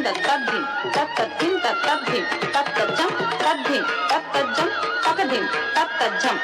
तद्धि तत्तद्धिं तत्तद्धि तत्तज्जं तद्धि तत्तज्जं तकधिं तत्तज्जं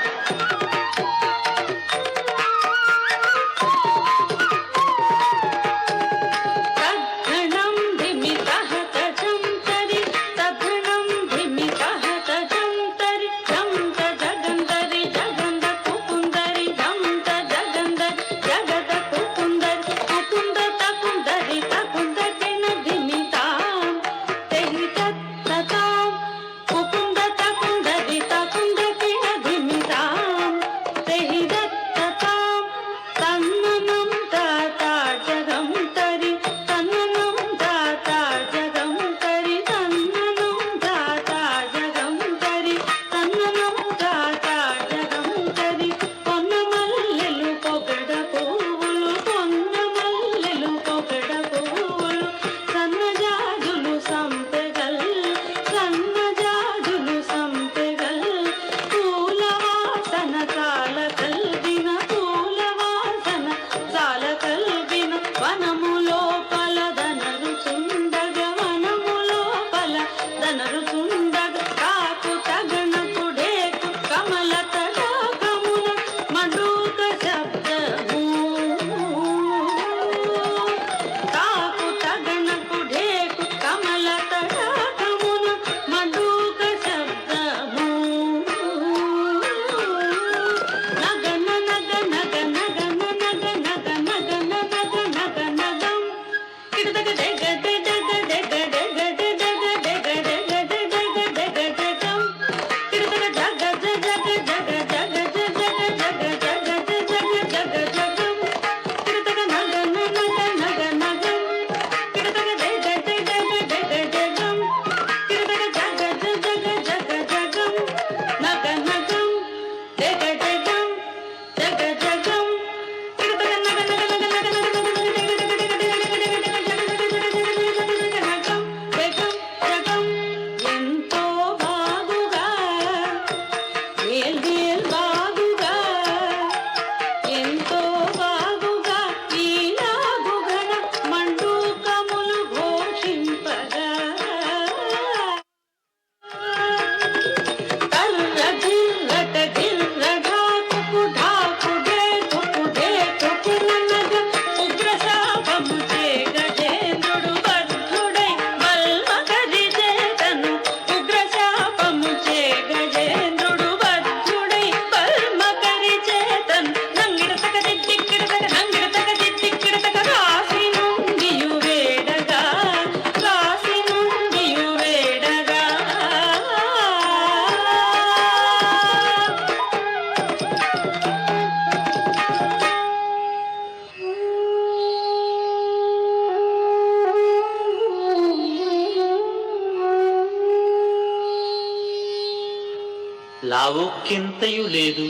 లావోక్యంతయు లేదు,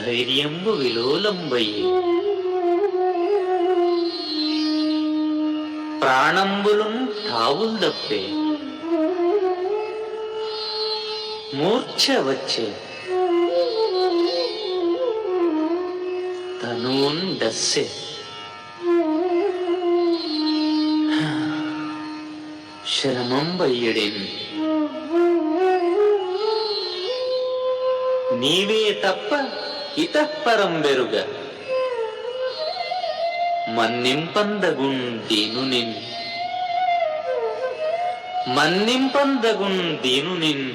ధైర్యంబు విలోలంబయ్యే, ప్రాణంబులున్ తావుల్ దప్పే, మూర్ఛ వచ్చే, తనూన్ డస్సే. శ్రమంబయ్యడేను, నీవే తప్ప ఇతఃపరం బెరుగ, మన్నింపందగున్ దీనునిన్, మన్నింపందగున్ దీనునిన్.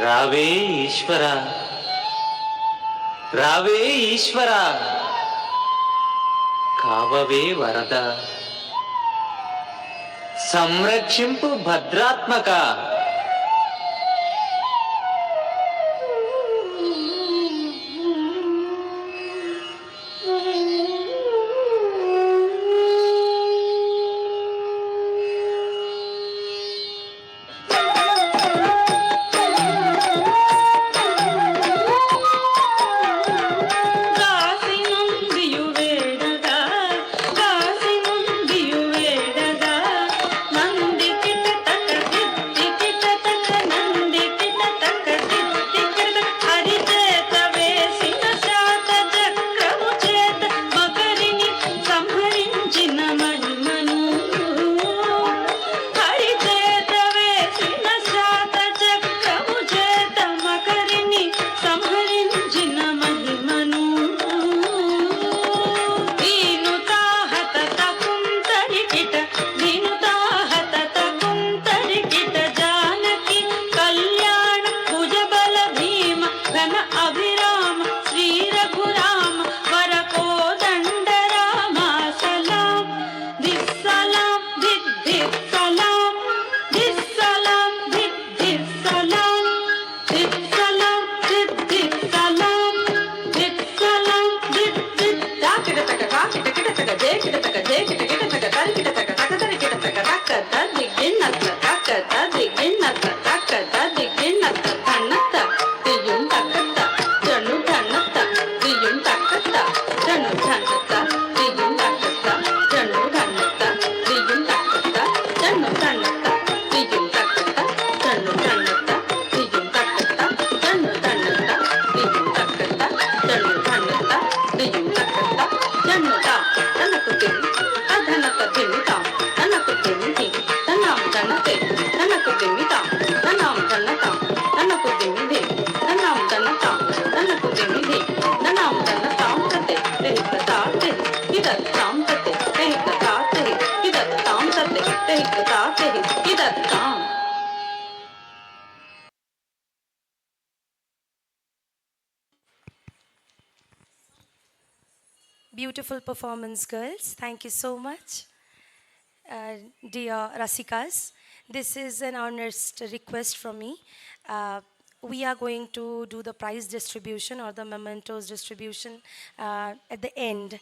రావే ఈశ్వరా, రావే ఈశ్వరా, కావవే వరద, సంరక్షింపు భద్రాత్మక. నంది కిట తక దిద్ది घन अभिराम श्री रघुराम वर को दंड राम सलाम धिस सलाम धित धित सलाम धिस सलाम धित धित सलाम धित सलाम धित धित सलाम धित सलाम धित धित दा किट तक का किट किट तक जे किट तक जे किट किट तक तर किट तक तक तर किट तक तक ता दिगिन नत तक ता दिगिन नत तक ता दिगिन नत धन्नत दियुन तक ता जनु धन्नत दियुन तक ता जनु धन्नत दियुन तक ता जनु धन्नत दियुन तक ता जनु धन्नत दियुन तक ता जनु धन्नत दियुन तक ता जनु धन्नत दियुन तक ता जनु धन्नत दियुन तक ता जनु ता तनकु दिनि अधनत दिनि ता तनकु दिनि ति तनाम धनते तनकु दिनि ता तनाम धनता तनकु दिनि धि तनाम धनता तनकु दिनि धि तनाम धनताम तते तेहि कथा तेहि इदत् ताम तते तेहि कथा तेहि इदत् ताम तते तेहि कथा तेहि इदत् ताम. Beautiful performance, girls. Thank you so much. Dear Rasikas, this is an earnest request from me. We are going to do the prize distribution or the mementos distribution at the end.